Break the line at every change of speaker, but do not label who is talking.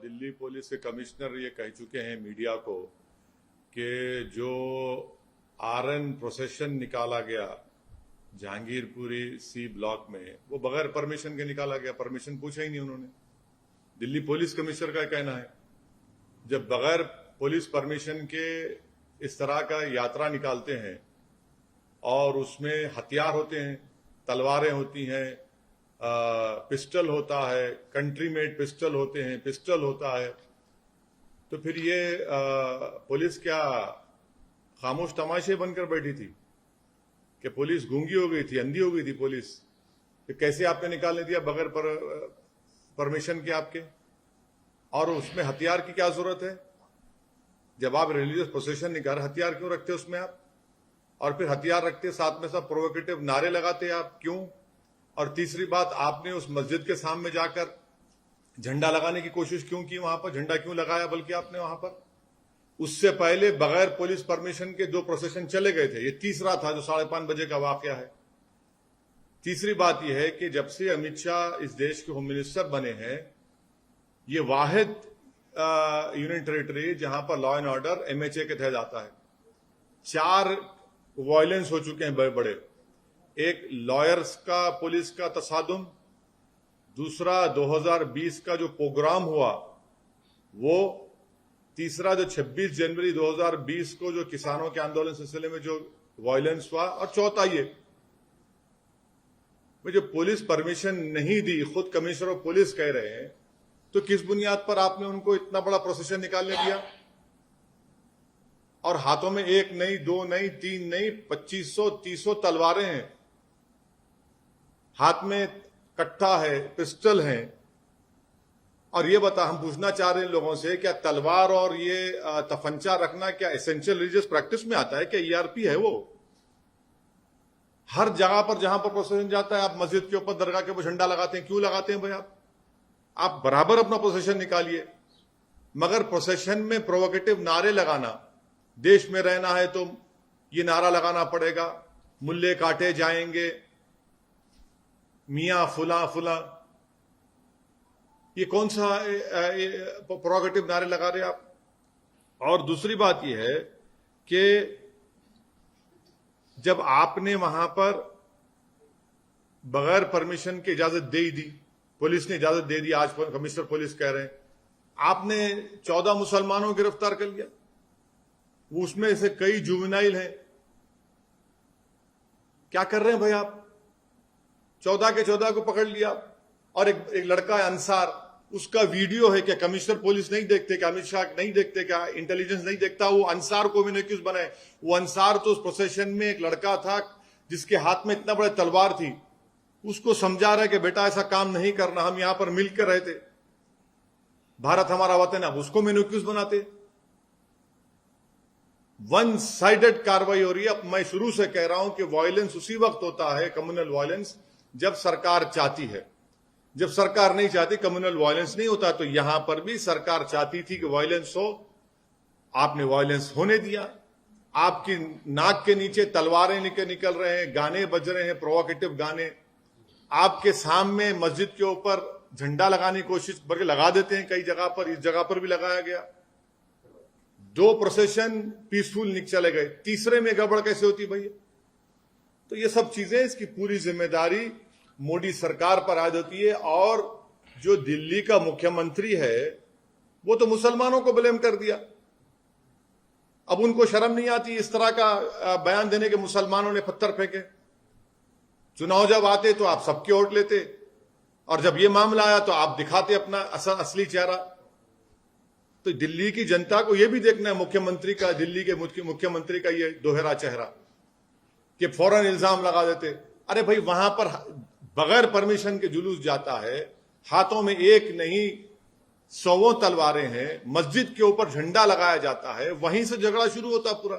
Delhi police के commissioner ये कह चुके हैं मीडिया को कि जो आरएन प्रोसेशन निकाला गया जहांगीरपुरी सी ब्लॉक में वो बगैर परमिशन के निकाला गया, परमिशन पूछा ही नहीं उन्होंने। दिल्ली पुलिस कमिश्नर का कहना है जब बगैर पुलिस परमिशन के इस तरह का यात्रा निकालते हैं और उसमें हथियार होते हैं, तलवारें होती हैं, पिस्टल होता है, कंट्री मेड पिस्टल होते हैं, पिस्टल होता है, तो फिर ये पुलिस क्या खामोश तमाशे बनकर बैठी थी कि पुलिस गूंगी हो गई थी, अंधी हो गई थी पुलिस? तो कैसे आपने निकालने दिया बगैर परमिशन के आपके? और उसमें हथियार की क्या जरूरत है? जब आप रिलीजियस प्रोसेशन निकाल हथियार क्यों रखते उसमें आप? और फिर हथियार रखते साथ में सब प्रोवोकेटिव नारे लगाते आप क्यों? और तीसरी बात, आपने उस मस्जिद के सामने जाकर झंडा लगाने की कोशिश क्यों की? वहां पर झंडा क्यों लगाया बल्कि आपने वहां पर? उससे पहले बगैर पुलिस परमिशन के 2 प्रोसेशन चले गए थे, ये तीसरा था जो 5:30 बजे का वाकया है। तीसरी बात यह है कि जब से अमित शाह इस देश के होम मिनिस्टर बने हैं, ये वाहिद यूनियन टेरिटरी जहां पर लॉ एंड ऑर्डर एमएचए के तहत आता है। 4 वायलेंस हो चुके हैं बड़े बड़े। एक लॉयर्स का पुलिस का तसादुम, दूसरा 2020 का जो प्रोग्राम हुआ वो, तीसरा जो 26 जनवरी 2020 को जो किसानों के आंदोलन सिलसिले में जो वायलेंस हुआ, और चौथा ये जो पुलिस परमिशन नहीं दी, खुद कमिश्नर ऑफ पुलिस कह रहे हैं, तो किस बुनियाद पर आपने उनको इतना बड़ा प्रोसेशन निकालने दिया? और हाथों में 1 नहीं, 2 नहीं, 3 नहीं, 2500-3000 तलवारें हैं, हाथ में कट्टा है, पिस्टल है। और ये हम पूछना चाह रहे हैं लोगों से, क्या तलवार और ये तफंचा रखना क्या एसेंशियल रिलीजियस प्रैक्टिस में आता है? क्या ईआरपी है वो? हर जगह पर जहां पर प्रोसेशन जाता है, आप मस्जिद के ऊपर, दरगाह के ऊपर झंडा लगाते हैं, क्यों लगाते हैं भाई? आप बराबर अपना प्रोसेशन निकालिए, मगर प्रोसेशन में प्रोवोकेटिव नारे लगाना, देश में रहना है तो ये नारा लगाना पड़ेगा, मुल्ले काटे जाएंगे, मियां फुला फुला, ये कौन सा प्रोवोकेटिव नारे लगा रहे आप? और दूसरी बात यह है कि जब आपने वहां पर बगैर परमिशन की इजाजत दे ही दी, पुलिस ने इजाजत दे दी, आज कमिश्नर पुलिस कह रहे हैं, आपने 14 मुसलमानों को गिरफ्तार कर लिया, उसमें से कई जुवेनाइल हैं। क्या कर रहे हैं भाई आप? 14 के 14 को पकड़ लिया। और एक लड़का है अंसार, उसका वीडियो है। क्या कमिश्नर पुलिस नहीं देखते? क्या अमित शाह नहीं देखते? क्या इंटेलिजेंस नहीं देखता? वो अंसार को भी नहीं क्यों बनाए? वो अंसार तो उस प्रोसेशन में एक लड़का था जिसके हाथ में इतना बड़ा तलवार थी, उसको समझा रहा है कि बेटा ऐसा काम नहीं करना, हम यहां पर मिलकर रहते, भारत हमारा वतन है, उसको मेन्यूक्यूज बनाते। वन साइडेड कार्रवाई हो रही है। अब मैं शुरू से कह रहा हूं कि वायलेंस उसी वक्त होता है, कम्युनल वायलेंस, जब सरकार चाहती है। जब सरकार नहीं चाहती, कम्युनल वायलेंस नहीं होता। तो यहां पर भी सरकार चाहती थी कि वायलेंस हो, आपने वायलेंस होने दिया। आपकी नाक के नीचे तलवारें निकल रहे हैं, गाने बज रहे हैं, प्रोवोकेटिव गाने, आपके सामने मस्जिद के ऊपर झंडा लगाने की कोशिश, बल्कि लगा देते हैं कई जगह पर, इस जगह पर भी लगाया गया। 2 प्रोसेशन पीसफुल चले गए, तीसरे में गड़बड़ कैसे होती भैया? तो ये सब चीजें, इसकी पूरी जिम्मेदारी मोदी सरकार पर आ जाती है। और जो दिल्ली का मुख्यमंत्री है वो तो मुसलमानों को ब्लेम कर दिया। अब उनको शर्म नहीं आती इस तरह का बयान देने के मुसलमानों ने पत्थर फेंके? चुनाव जब आते तो आप सबके वोट लेते, और जब ये मामला आया तो आप दिखाते अपना असली चेहरा। तो दिल्ली की जनता को यह भी देखना है मुख्यमंत्री का, दिल्ली के मुख्यमंत्री का ये दोहरा चेहरा, कि फौरन इल्जाम लगा देते। अरे भाई, वहां पर बगैर परमिशन के जुलूस जाता है, हाथों में 1 नहीं 100 तलवारें हैं, मस्जिद के ऊपर झंडा लगाया जाता है, वहीं से झगड़ा शुरू होता पूरा।